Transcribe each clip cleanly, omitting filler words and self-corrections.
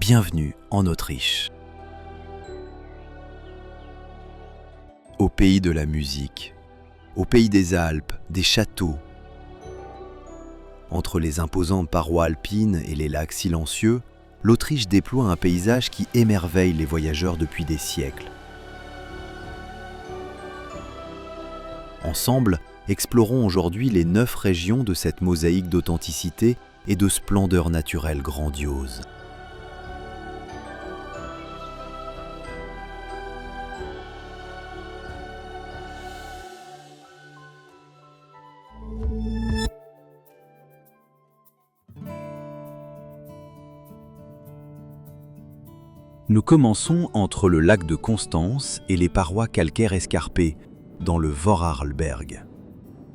bienvenue en Autriche. Au pays de la musique, au pays des Alpes, des châteaux. Entre les imposantes parois alpines et les lacs silencieux, l'Autriche déploie un paysage qui émerveille les voyageurs depuis des siècles. Ensemble, explorons aujourd'hui les 9 régions de cette mosaïque d'authenticité et de splendeur naturelle grandiose. Nous commençons entre le lac de Constance et les parois calcaires escarpées, dans le Vorarlberg.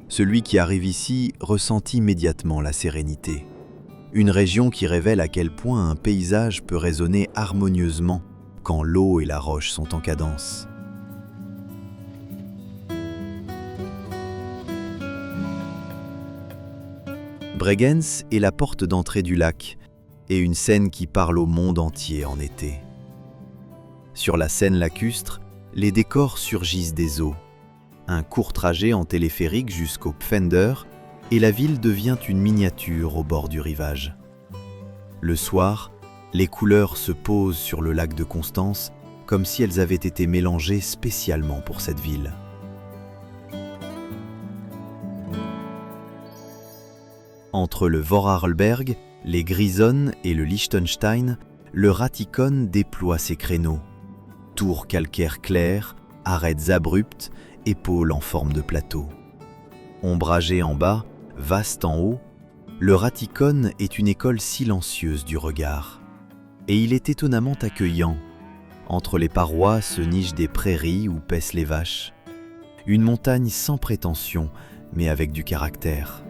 Celui qui arrive ici ressent immédiatement la sérénité. Une région qui révèle à quel point un paysage peut résonner harmonieusement quand l'eau et la roche sont en cadence. Bregenz est la porte d'entrée du lac et une Seine qui parle au monde entier en été. Sur la Seine lacustre, les décors surgissent des eaux. Un court trajet en téléphérique jusqu'au Pfänder et la ville devient une miniature au bord du rivage. Le soir, les couleurs se posent sur le lac de Constance comme si elles avaient été mélangées spécialement pour cette ville. Entre le Vorarlberg, les Grisonnes et le Liechtenstein, le Ratikon déploie ses créneaux. Tours calcaires clairs, arêtes abruptes, épaules en forme de plateau. Ombragé en bas, vaste en haut, le Ratikon est une école silencieuse du regard. Et il est étonnamment accueillant. Entre les parois se nichent des prairies où paissent les vaches. Une montagne sans prétention, mais avec du caractère.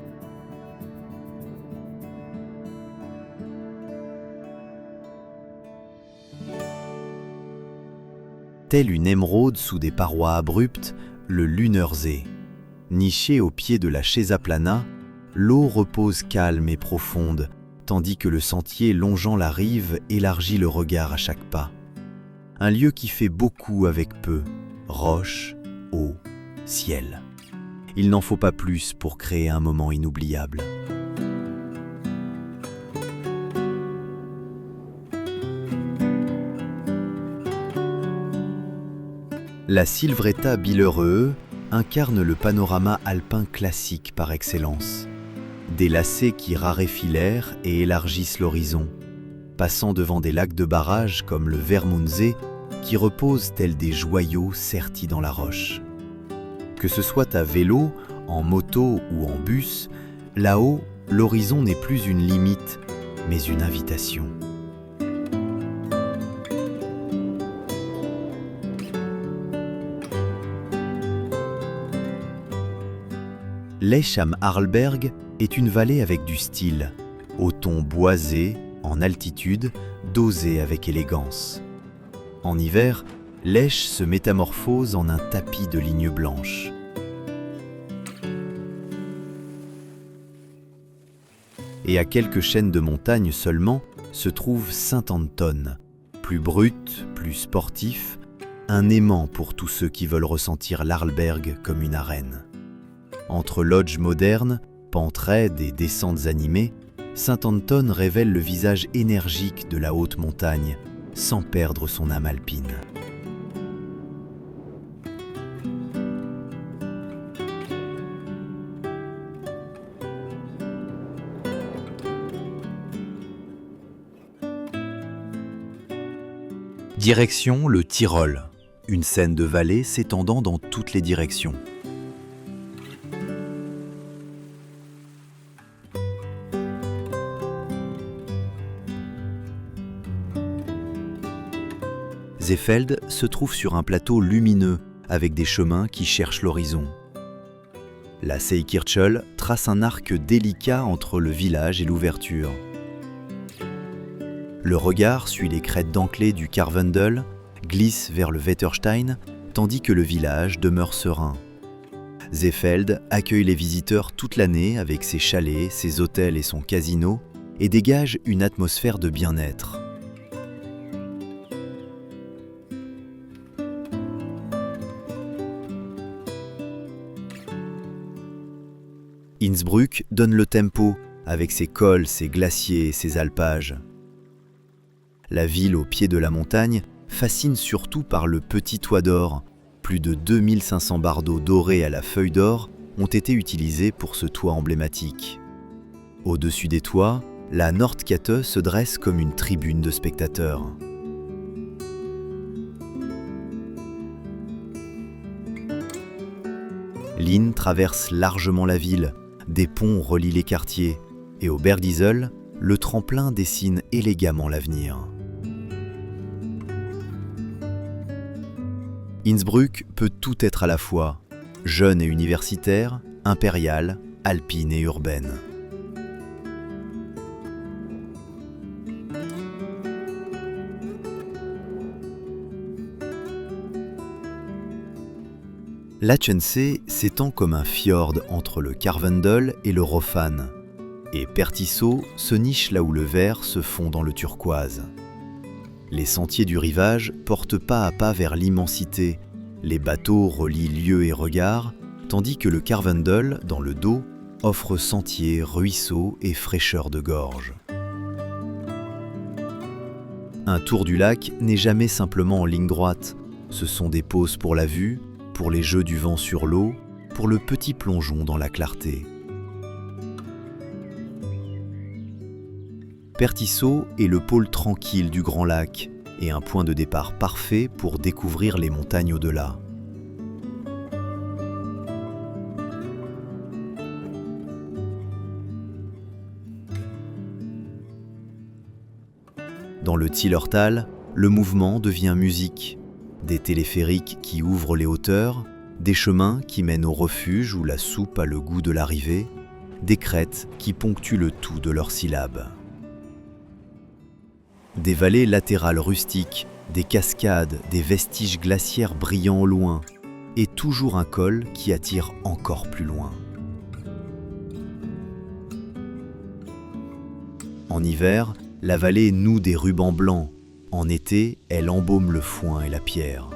Telle une émeraude sous des parois abruptes, le Lunersee. Niché au pied de la Schesaplana, l'eau repose calme et profonde, tandis que le sentier longeant la rive élargit le regard à chaque pas. Un lieu qui fait beaucoup avec peu, roche, eau, ciel. Il n'en faut pas plus pour créer un moment inoubliable. La Silvretta Billerøe incarne le panorama alpin classique par excellence. Des lacets qui raréfient l'air et élargissent l'horizon, passant devant des lacs de barrage comme le Vermundsee qui reposent tels des joyaux sertis dans la roche. Que ce soit à vélo, en moto ou en bus, là-haut, l'horizon n'est plus une limite, mais une invitation. Lech am Arlberg est une vallée avec du style, au ton boisé, en altitude, dosé avec élégance. En hiver, Lech se métamorphose en un tapis de lignes blanches. Et à quelques chaînes de montagnes seulement se trouve Saint-Anton, plus brut, plus sportif, un aimant pour tous ceux qui veulent ressentir l'Arlberg comme une arène. Entre lodges modernes, pentes raides et descentes animées, Saint-Anton révèle le visage énergique de la haute montagne, sans perdre son âme alpine. Direction le Tyrol, une scène de vallée s'étendant dans toutes les directions. Seefeld se trouve sur un plateau lumineux avec des chemins qui cherchent l'horizon. La Seekirchel trace un arc délicat entre le village et l'ouverture. Le regard suit les crêtes dentelées du Karwendel, glisse vers le Wetterstein, tandis que le village demeure serein. Seefeld accueille les visiteurs toute l'année avec ses chalets, ses hôtels et son casino et dégage une atmosphère de bien-être. Innsbruck donne le tempo avec ses cols, ses glaciers et ses alpages. La ville au pied de la montagne fascine surtout par le petit toit d'or. Plus de 2500 bardeaux dorés à la feuille d'or ont été utilisés pour ce toit emblématique. Au-dessus des toits, la Nordkette se dresse comme une tribune de spectateurs. L'Inn traverse largement la ville, des ponts relient les quartiers, et au Bergisel, le tremplin dessine élégamment l'avenir. Innsbruck peut tout être à la fois, jeune et universitaire, impériale, alpine et urbaine. L'Achensee s'étend comme un fjord entre le Karwendel et le Rofan, et Pertisau se niche là où le vert se fond dans le turquoise. Les sentiers du rivage portent pas à pas vers l'immensité, les bateaux relient lieux et regards, tandis que le Karwendel, dans le dos, offre sentiers, ruisseaux et fraîcheur de gorge. Un tour du lac n'est jamais simplement en ligne droite, ce sont des pauses pour la vue, pour les jeux du vent sur l'eau, pour le petit plongeon dans la clarté. Pertisau est le pôle tranquille du Grand Lac et un point de départ parfait pour découvrir les montagnes au-delà. Dans le Zillertal, le mouvement devient musique. Des téléphériques qui ouvrent les hauteurs, des chemins qui mènent au refuge où la soupe a le goût de l'arrivée, des crêtes qui ponctuent le tout de leurs syllabes. Des vallées latérales rustiques, des cascades, des vestiges glaciaires brillants au loin, et toujours un col qui attire encore plus loin. En hiver, la vallée noue des rubans blancs. En été, elle embaume le foin et la pierre.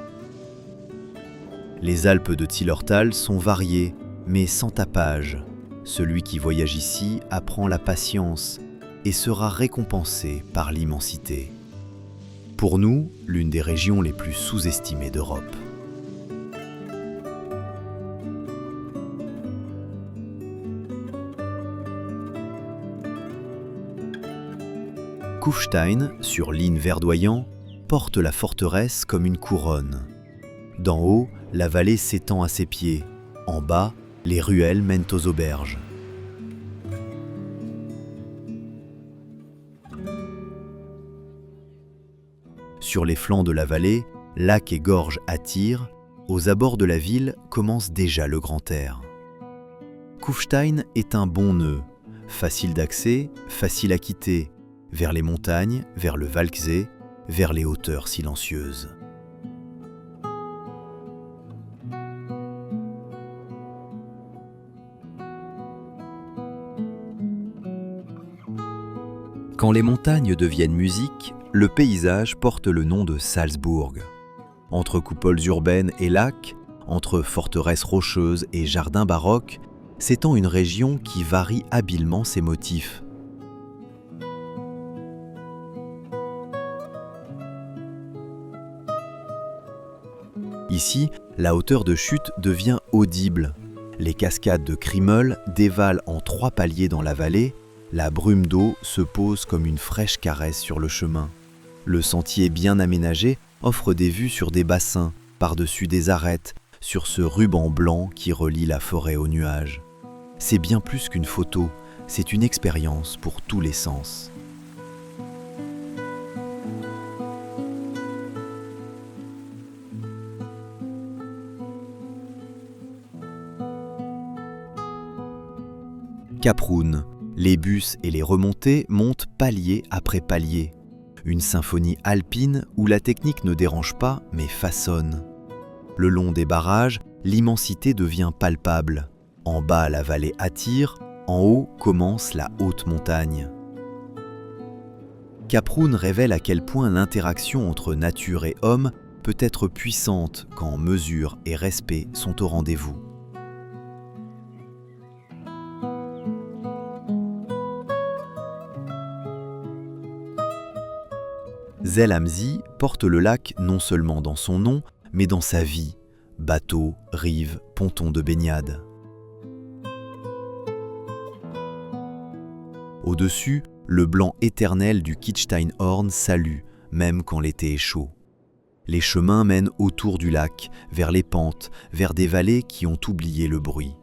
Les Alpes de Zillertal sont variées, mais sans tapage. Celui qui voyage ici apprend la patience et sera récompensé par l'immensité. Pour nous, l'une des régions les plus sous-estimées d'Europe. Kufstein, sur l'Inn verdoyant, porte la forteresse comme une couronne. D'en haut, la vallée s'étend à ses pieds. En bas, les ruelles mènent aux auberges. Sur les flancs de la vallée, lacs et gorges attirent. Aux abords de la ville commence déjà le grand air. Kufstein est un bon nœud, facile d'accès, facile à quitter, vers les montagnes, vers le Walchsee, vers les hauteurs silencieuses. Quand les montagnes deviennent musique, le paysage porte le nom de Salzbourg. Entre coupoles urbaines et lacs, entre forteresses rocheuses et jardins baroques, s'étend une région qui varie habilement ses motifs. Ici, la hauteur de chute devient audible. Les cascades de Krimmel dévalent en 3 paliers dans la vallée, la brume d'eau se pose comme une fraîche caresse sur le chemin. Le sentier bien aménagé offre des vues sur des bassins, par-dessus des arêtes, sur ce ruban blanc qui relie la forêt aux nuages. C'est bien plus qu'une photo, c'est une expérience pour tous les sens. Kaprun, les bus et les remontées montent palier après palier. Une symphonie alpine où la technique ne dérange pas mais façonne. Le long des barrages, l'immensité devient palpable. En bas, la vallée attire, en haut commence la haute montagne. Kaprun révèle à quel point l'interaction entre nature et homme peut être puissante quand mesure et respect sont au rendez-vous. Zell am See porte le lac non seulement dans son nom, mais dans sa vie, bateaux, rives, pontons de baignade. Au-dessus, le blanc éternel du Kitzsteinhorn salue, même quand l'été est chaud. Les chemins mènent autour du lac, vers les pentes, vers des vallées qui ont oublié le bruit.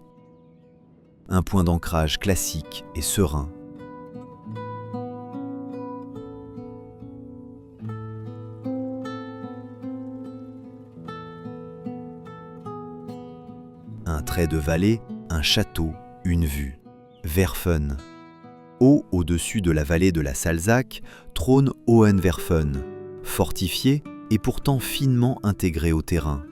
Un point d'ancrage classique et serein. Un trait de vallée, un château, une vue. Werfen. Haut au-dessus de la vallée de la Salzach trône Hohenwerfen, fortifié et pourtant finement intégré au terrain.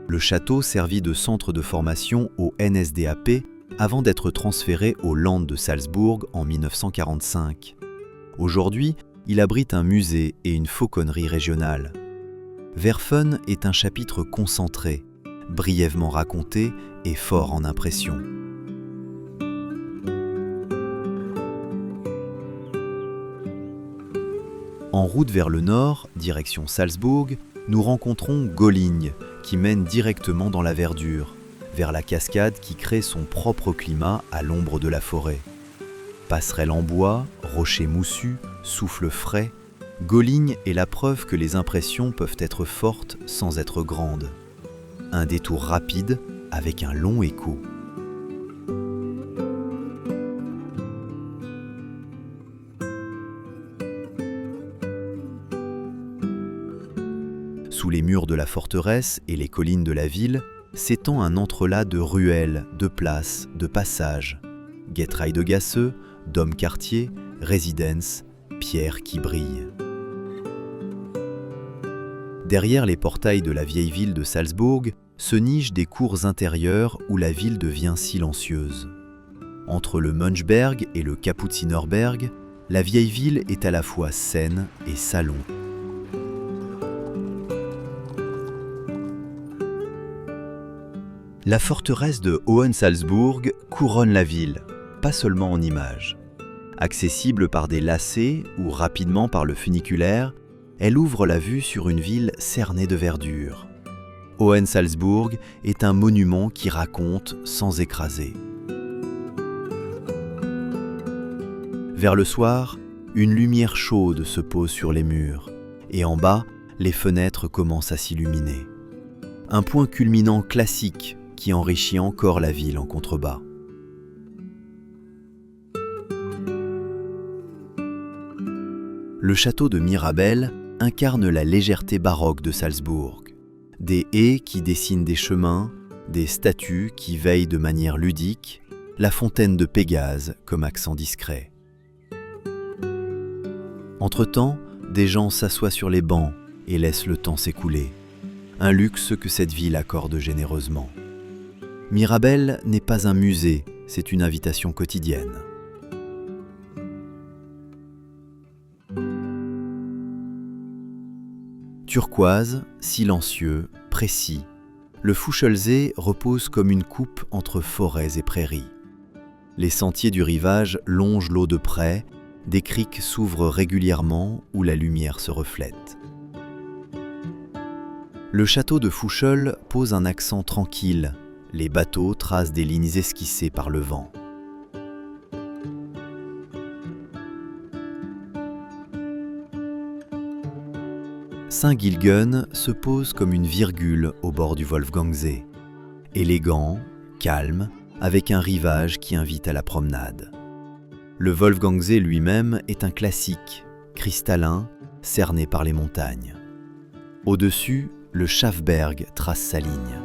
Le château servit de centre de formation au NSDAP avant d'être transféré au Land de Salzbourg en 1945. Aujourd'hui, il abrite un musée et une fauconnerie régionale. Werfen est un chapitre concentré, brièvement raconté et fort en impression. En route vers le nord, direction Salzbourg, nous rencontrons Golinghe, qui mène directement dans la verdure, vers la cascade qui crée son propre climat à l'ombre de la forêt. Passerelle en bois, rochers moussus, souffle frais, Golinghe est la preuve que les impressions peuvent être fortes sans être grandes. Un détour rapide avec un long écho. Sous les murs de la forteresse et les collines de la ville s'étend un entrelac de ruelles, de places, de passages. Getreidegasse, Domkartier, Residenz, pierres qui brillent. Derrière les portails de la vieille ville de Salzbourg se nichent des cours intérieures où la ville devient silencieuse. Entre le Mönchberg et le Kapuzinerberg, la vieille ville est à la fois scène et salon. La forteresse de Hohensalzburg couronne la ville, pas seulement en images. Accessible par des lacets ou rapidement par le funiculaire, elle ouvre la vue sur une ville cernée de verdure. Hohensalzburg est un monument qui raconte sans écraser. Vers le soir, une lumière chaude se pose sur les murs, et en bas, les fenêtres commencent à s'illuminer. Un point culminant classique qui enrichit encore la ville en contrebas. Le château de Mirabel incarne la légèreté baroque de Salzbourg. Des haies qui dessinent des chemins, des statues qui veillent de manière ludique, la fontaine de Pégase comme accent discret. Entre-temps, des gens s'assoient sur les bancs et laissent le temps s'écouler. Un luxe que cette ville accorde généreusement. Mirabel n'est pas un musée, c'est une invitation quotidienne. Turquoise, silencieux, précis, le Fuchselsee repose comme une coupe entre forêts et prairies. Les sentiers du rivage longent l'eau de près, des criques s'ouvrent régulièrement où la lumière se reflète. Le château de Fuchsel pose un accent tranquille, les bateaux tracent des lignes esquissées par le vent. Saint-Gilgen se pose comme une virgule au bord du Wolfgangsee, élégant, calme, avec un rivage qui invite à la promenade. Le Wolfgangsee lui-même est un classique, cristallin, cerné par les montagnes. Au-dessus, le Schafberg trace sa ligne.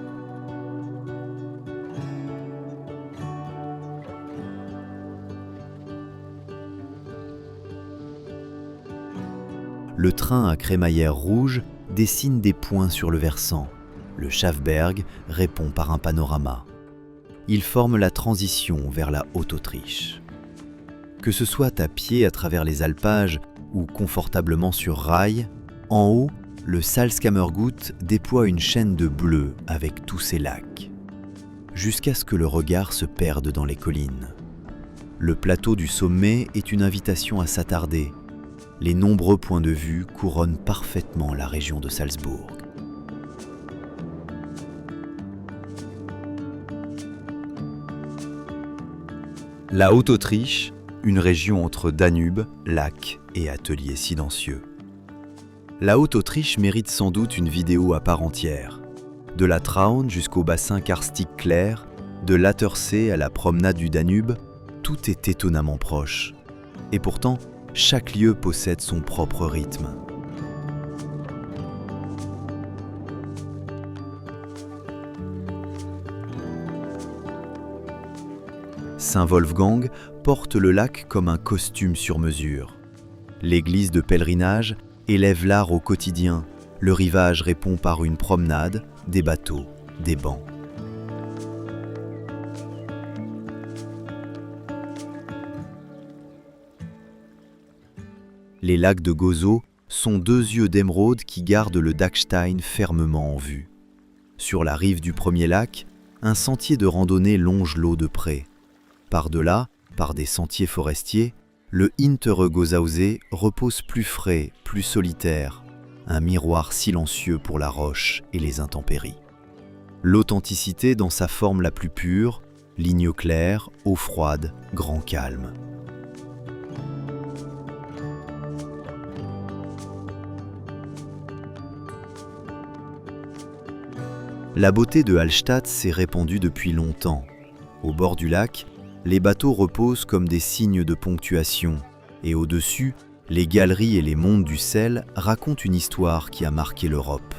Le train à crémaillère rouge dessine des points sur le versant. Le Schafberg répond par un panorama. Il forme la transition vers la Haute-Autriche. Que ce soit à pied à travers les alpages ou confortablement sur rail, en haut, le Salzkammergut déploie une chaîne de bleu avec tous ses lacs, jusqu'à ce que le regard se perde dans les collines. Le plateau du sommet est une invitation à s'attarder. les nombreux points de vue couronnent parfaitement la région de Salzbourg. La Haute-Autriche, une région entre Danube, lac et ateliers silencieux. La Haute-Autriche mérite sans doute une vidéo à part entière. De la Traun jusqu'au bassin karstique clair, de l'Attersee à la promenade du Danube, tout est étonnamment proche. Et pourtant, chaque lieu possède son propre rythme. Saint-Wolfgang porte le lac comme un costume sur mesure. L'église de pèlerinage élève l'art au quotidien. Le rivage répond par une promenade, des bateaux, des bancs. Les lacs de Gozo sont deux yeux d'émeraude qui gardent le Dachstein fermement en vue. Sur la rive du premier lac, un sentier de randonnée longe l'eau de près. Par-delà, par des sentiers forestiers, le Hintere Gozausee repose plus frais, plus solitaire, un miroir silencieux pour la roche et les intempéries. L'authenticité dans sa forme la plus pure, ligne claire, eau froide, grand calme. La beauté de Hallstatt s'est répandue depuis longtemps. Au bord du lac, les bateaux reposent comme des signes de ponctuation, et au-dessus, les galeries et les montes du sel racontent une histoire qui a marqué l'Europe.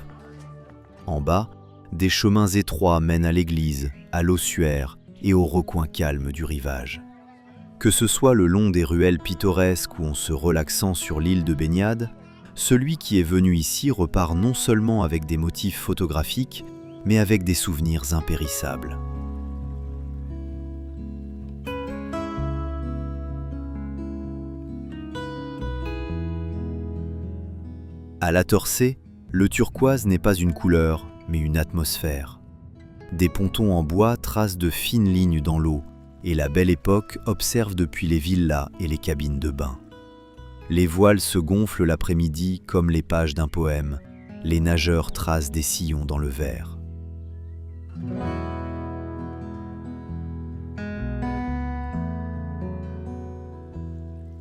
En bas, des chemins étroits mènent à l'église, à l'ossuaire et aux recoins calmes du rivage. Que ce soit le long des ruelles pittoresques ou en se relaxant sur l'île de baignade, celui qui est venu ici repart non seulement avec des motifs photographiques, mais avec des souvenirs impérissables. À l'Attersee, le turquoise n'est pas une couleur, mais une atmosphère. Des pontons en bois tracent de fines lignes dans l'eau, et la belle époque observe depuis les villas et les cabines de bain. Les voiles se gonflent l'après-midi comme les pages d'un poème. Les nageurs tracent des sillons dans le verre.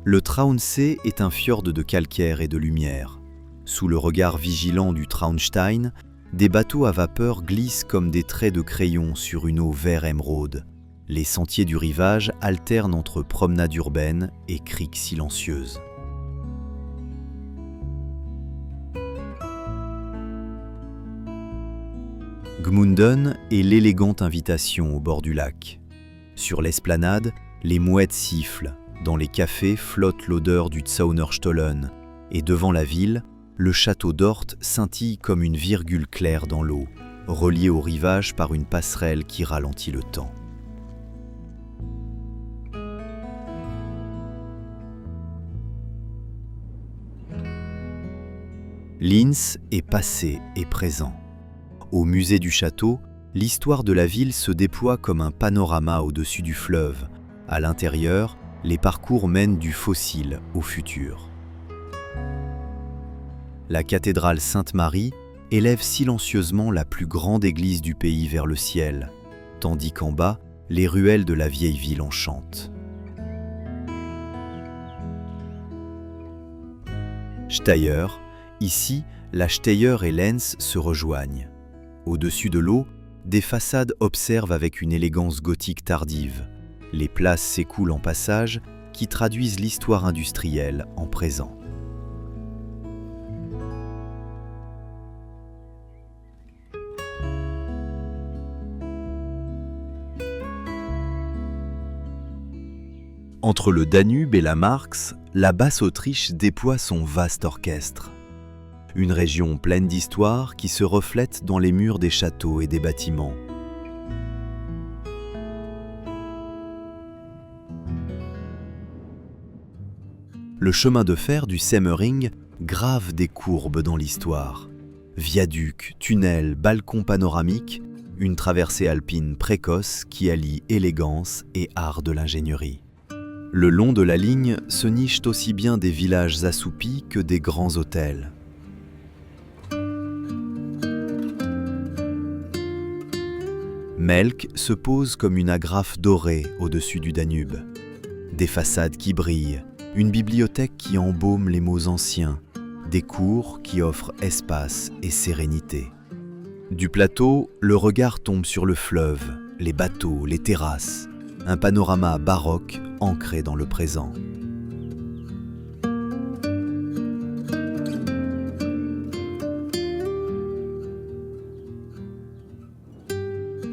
Le Traunsee est un fjord de calcaire et de lumière. Sous le regard vigilant du Traunstein, des bateaux à vapeur glissent comme des traits de crayon sur une eau vert émeraude. Les sentiers du rivage alternent entre promenades urbaines et criques silencieuses. Gmunden est l'élégante invitation au bord du lac. Sur l'esplanade, les mouettes sifflent, dans les cafés flotte l'odeur du Zaunerstollen, et devant la ville, le château d'Ort scintille comme une virgule claire dans l'eau, relié au rivage par une passerelle qui ralentit le temps. Linz est passé et présent. Au musée du château, l'histoire de la ville se déploie comme un panorama au-dessus du fleuve. À l'intérieur, les parcours mènent du fossile au futur. La cathédrale Sainte-Marie élève silencieusement la plus grande église du pays vers le ciel, tandis qu'en bas, les ruelles de la vieille ville enchantent. Steyr, ici, la Steyr et l'Enns se rejoignent. Au-dessus de l'eau, des façades observent avec une élégance gothique tardive. Les places s'écoulent en passages qui traduisent l'histoire industrielle en présent. Entre le Danube et la Marx, la Basse-Autriche déploie son vaste orchestre. Une région pleine d'histoire qui se reflète dans les murs des châteaux et des bâtiments. Le chemin de fer du Semmering grave des courbes dans l'histoire. Viaducs, tunnels, balcons panoramiques, une traversée alpine précoce qui allie élégance et art de l'ingénierie. Le long de la ligne se nichent aussi bien des villages assoupis que des grands hôtels. Melk se pose comme une agrafe dorée au-dessus du Danube. Des façades qui brillent, une bibliothèque qui embaume les mots anciens, des cours qui offrent espace et sérénité. Du plateau, le regard tombe sur le fleuve, les bateaux, les terrasses, un panorama baroque ancré dans le présent.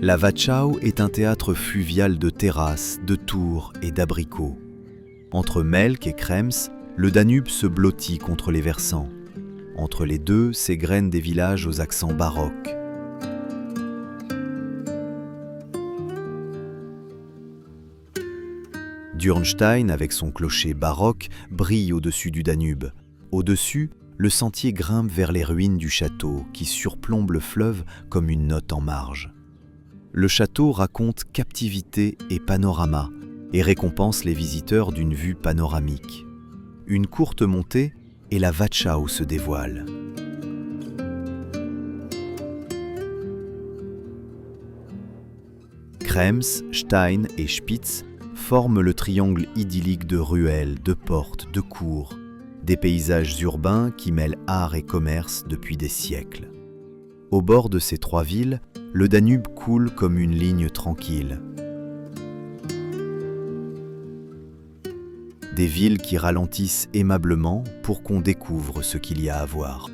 La Wachau est un théâtre fluvial de terrasses, de tours et d'abricots. Entre Melk et Krems, le Danube se blottit contre les versants. Entre les deux s'égrènent des villages aux accents baroques. Dürnstein, avec son clocher baroque, brille au-dessus du Danube. Au-dessus, le sentier grimpe vers les ruines du château qui surplombe le fleuve comme une note en marge. Le château raconte captivité et panorama et récompense les visiteurs d'une vue panoramique. Une courte montée et la Wachau se dévoile. Krems, Stein et Spitz forment le triangle idyllique de ruelles, de portes, de cours, des paysages urbains qui mêlent art et commerce depuis des siècles. Au bord de ces trois villes, le Danube coule comme une ligne tranquille. Des villes qui ralentissent aimablement pour qu'on découvre ce qu'il y a à voir.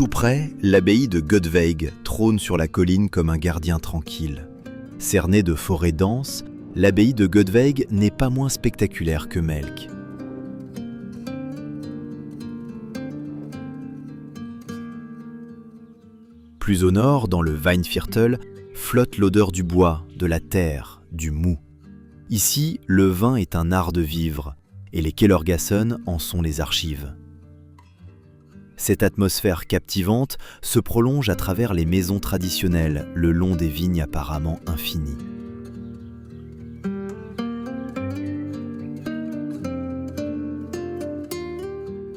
Tout près, l'abbaye de Gödveig trône sur la colline comme un gardien tranquille. Cernée de forêts denses, l'abbaye de Gödveig n'est pas moins spectaculaire que Melk. Plus au nord, dans le Weinviertel, flotte l'odeur du bois, de la terre, du mou. Ici, le vin est un art de vivre, et les Kellergassen en sont les archives. Cette atmosphère captivante se prolonge à travers les maisons traditionnelles, le long des vignes apparemment infinies.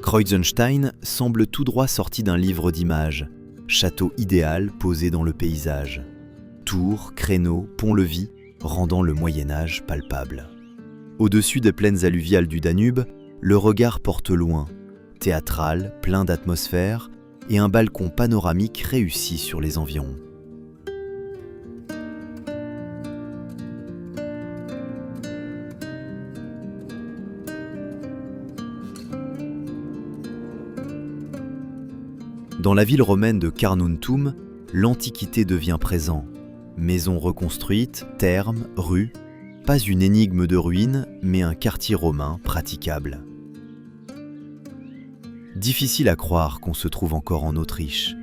Kreuzenstein semble tout droit sorti d'un livre d'images. Château idéal posé dans le paysage. Tours, créneaux, pont-levis, rendant le Moyen-Âge palpable. Au-dessus des plaines alluviales du Danube, le regard porte loin, théâtral, plein d'atmosphère, et un balcon panoramique réussi sur les environs. Dans la ville romaine de Carnuntum, l'Antiquité devient présent. Maisons reconstruites, thermes, rues, pas une énigme de ruines, mais un quartier romain praticable. Difficile à croire qu'on se trouve encore en Autriche.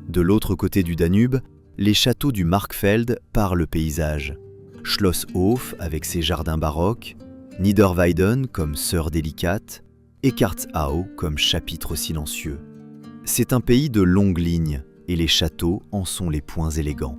De l'autre côté du Danube, les châteaux du Markfeld parent le paysage. Schloss Hof avec ses jardins baroques, Niederweiden comme sœur délicate, Eckartsau comme chapitre silencieux. C'est un pays de longues lignes et les châteaux en sont les points élégants.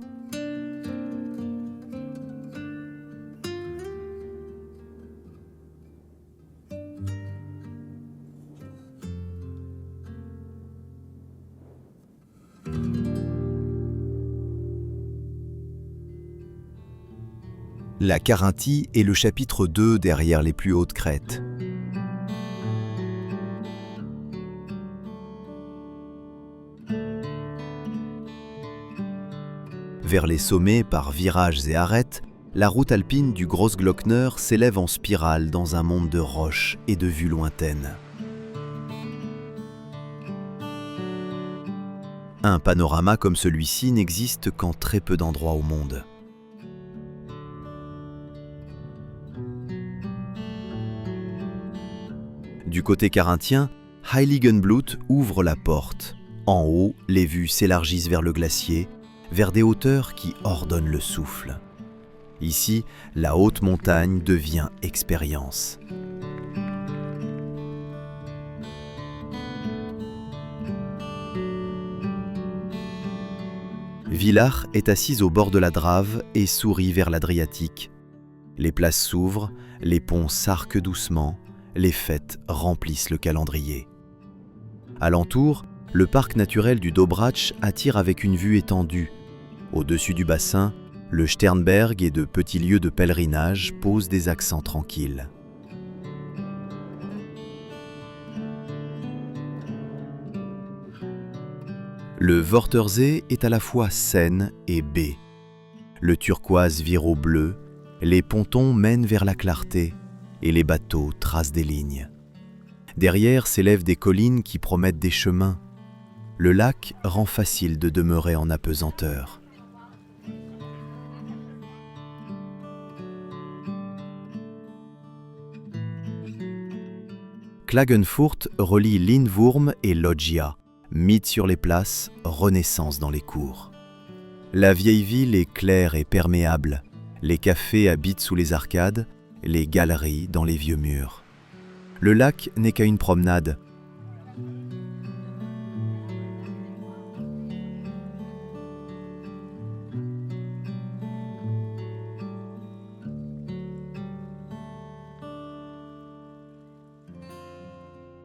La Carinthie est le chapitre 2 derrière les plus hautes crêtes. Vers les sommets par virages et arêtes, la route alpine du Grossglockner s'élève en spirale dans un monde de roches et de vues lointaines. Un panorama comme celui-ci n'existe qu'en très peu d'endroits au monde. Du côté carinthien, Heiligenblut ouvre la porte. En haut, les vues s'élargissent vers le glacier, vers des hauteurs qui ordonnent le souffle. Ici, la haute montagne devient expérience. Villars est assise au bord de la Drave et sourit vers l'Adriatique. Les places s'ouvrent, les ponts s'arquent doucement, les fêtes remplissent le calendrier. Alentour, le parc naturel du Dobrach attire avec une vue étendue. Au-dessus du bassin, le Sternberg et de petits lieux de pèlerinage posent des accents tranquilles. Le Wörthersee est à la fois Seine et baie. Le turquoise vire au bleu, les pontons mènent vers la clarté et les bateaux tracent des lignes. Derrière s'élèvent des collines qui promettent des chemins. Le lac rend facile de demeurer en apesanteur. Klagenfurt relie Lindwurm et Loggia, mythe sur les places, renaissance dans les cours. La vieille ville est claire et perméable, les cafés habitent sous les arcades, les galeries dans les vieux murs. Le lac n'est qu'à une promenade.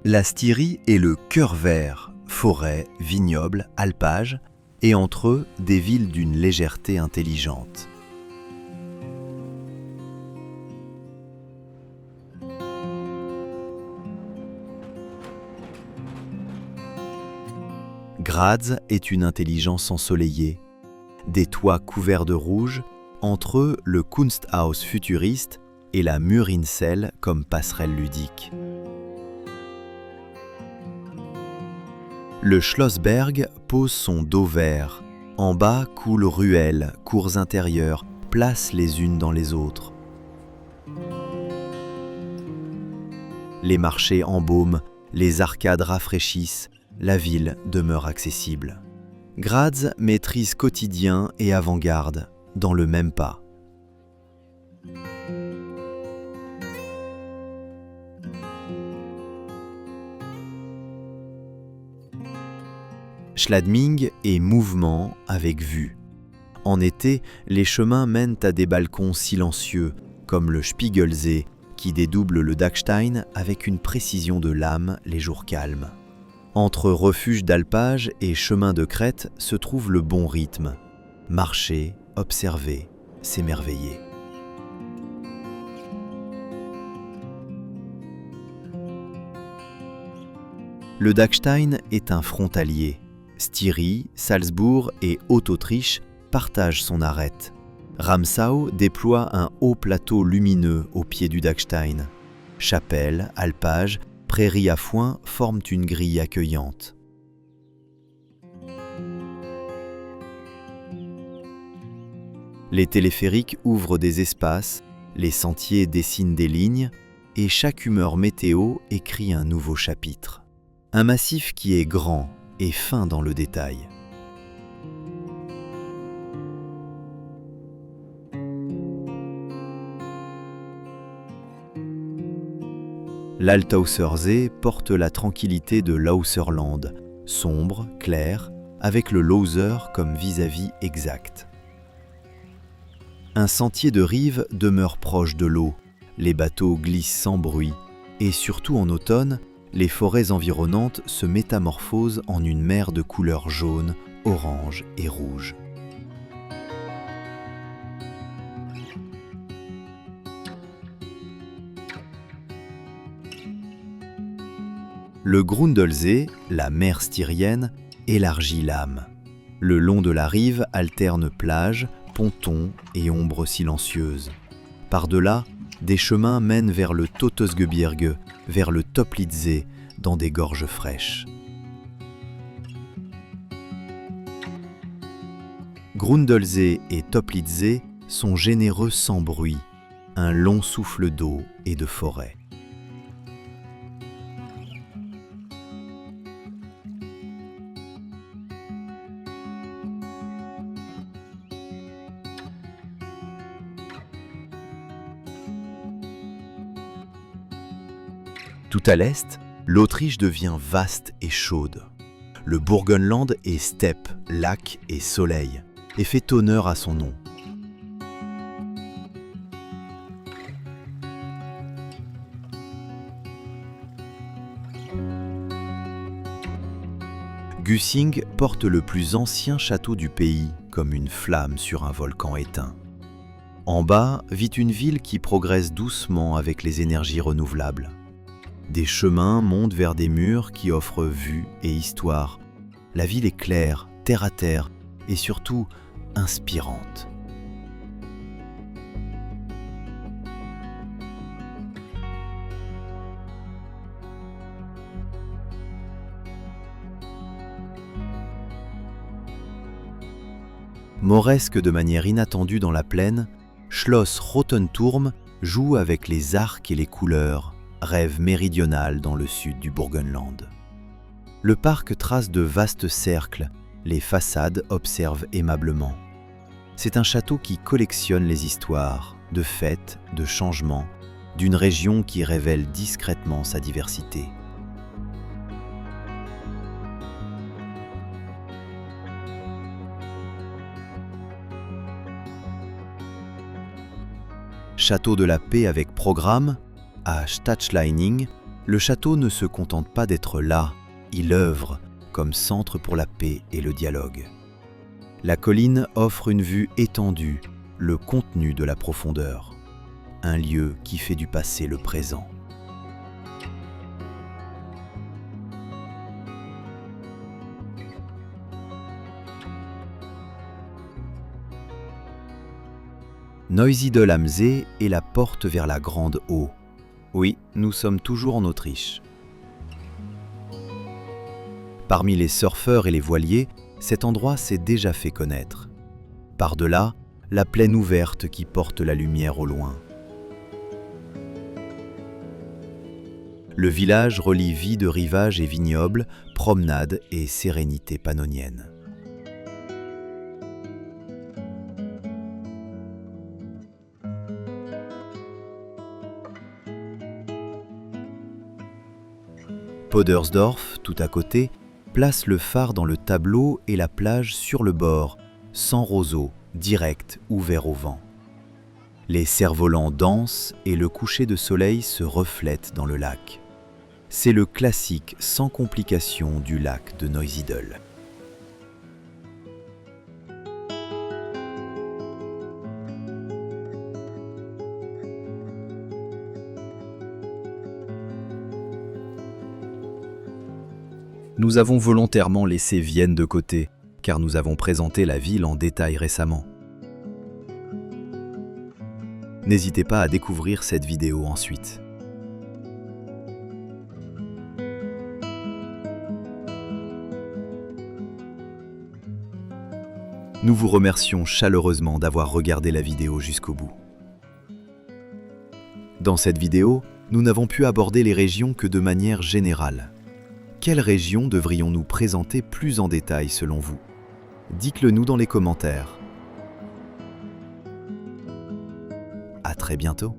La Styrie est le cœur vert, forêt, vignobles, alpages, et entre eux, des villes d'une légèreté intelligente. Graz est une intelligence ensoleillée. Des toits couverts de rouge, entre eux le Kunsthaus futuriste et la Murinsel comme passerelle ludique. Le Schlossberg pose son dos vert. En bas coulent ruelles, cours intérieures, places les unes dans les autres. Les marchés embaument, les arcades rafraîchissent, la ville demeure accessible. Graz maîtrise quotidien et avant-garde, dans le même pas. Schladming est mouvement avec vue. En été, les chemins mènent à des balcons silencieux, comme le Spiegelsee, qui dédouble le Dachstein avec une précision de lame les jours calmes. Entre refuges d'alpage et chemins de crête se trouve le bon rythme. Marcher, observer, s'émerveiller. Le Dachstein est un frontalier. Styrie, Salzbourg et Haute-Autriche partagent son arête. Ramsau déploie un haut plateau lumineux au pied du Dachstein. Chapelles, alpages, prairies à foin forment une grille accueillante. Les téléphériques ouvrent des espaces, les sentiers dessinent des lignes et chaque humeur météo écrit un nouveau chapitre. Un massif qui est grand et fin dans le détail. L'Althauser See porte la tranquillité de l'Auserland, sombre, clair, avec le Lauser comme vis-à-vis exact. Un sentier de rive demeure proche de l'eau, les bateaux glissent sans bruit, et surtout en automne, les forêts environnantes se métamorphosent en une mer de couleurs jaune, orange et rouge. Le Grundlsee, la mer styrienne, élargit l'âme. Le long de la rive alternent plages, pontons et ombres silencieuses. Par-delà, des chemins mènent vers le Totosgebirge, vers le Toplitzsee, dans des gorges fraîches. Grundlsee et Toplitzsee sont généreux sans bruit, un long souffle d'eau et de forêt. Tout à l'est, l'Autriche devient vaste et chaude. Le Burgenland est steppe, lac et soleil. et fait honneur à son nom. Güssing porte le plus ancien château du pays, comme une flamme sur un volcan éteint. En bas vit une ville qui progresse doucement avec les énergies renouvelables. Des chemins montent vers des murs qui offrent vue et histoire. La ville est claire, terre à terre et surtout inspirante. Mauresque de manière inattendue dans la plaine, Schloss Rotenturm joue avec les arcs et les couleurs, rêve méridional dans le sud du Burgenland. Le parc trace de vastes cercles, les façades observent aimablement. C'est un château qui collectionne les histoires, de fêtes, de changements, d'une région qui révèle discrètement sa diversité. Château de la paix avec programme, à Stadtschleining, le château ne se contente pas d'être là, il œuvre comme centre pour la paix et le dialogue. La colline offre une vue étendue, le contenu de la profondeur, un lieu qui fait du passé le présent. Neusiedl am See est la porte vers la Grande Eau. Oui, nous sommes toujours en Autriche. Parmi les surfeurs et les voiliers, cet endroit s'est déjà fait connaître. Par-delà, la plaine ouverte qui porte la lumière au loin. Le village relie vie de rivage et vignobles, promenades et sérénité pannonienne. Podersdorf, tout à côté, place le phare dans le tableau et la plage sur le bord, sans roseau, direct, ouvert au vent. Les cerfs-volants dansent et le coucher de soleil se reflète dans le lac. C'est le classique sans complication du lac de Neusiedl. Nous avons volontairement laissé Vienne de côté, car nous avons présenté la ville en détail récemment. N'hésitez pas à découvrir cette vidéo ensuite. Nous vous remercions chaleureusement d'avoir regardé la vidéo jusqu'au bout. Dans cette vidéo, nous n'avons pu aborder les régions que de manière générale. Quelles régions devrions-nous présenter plus en détail selon vous? Dites-le nous dans les commentaires. À très bientôt.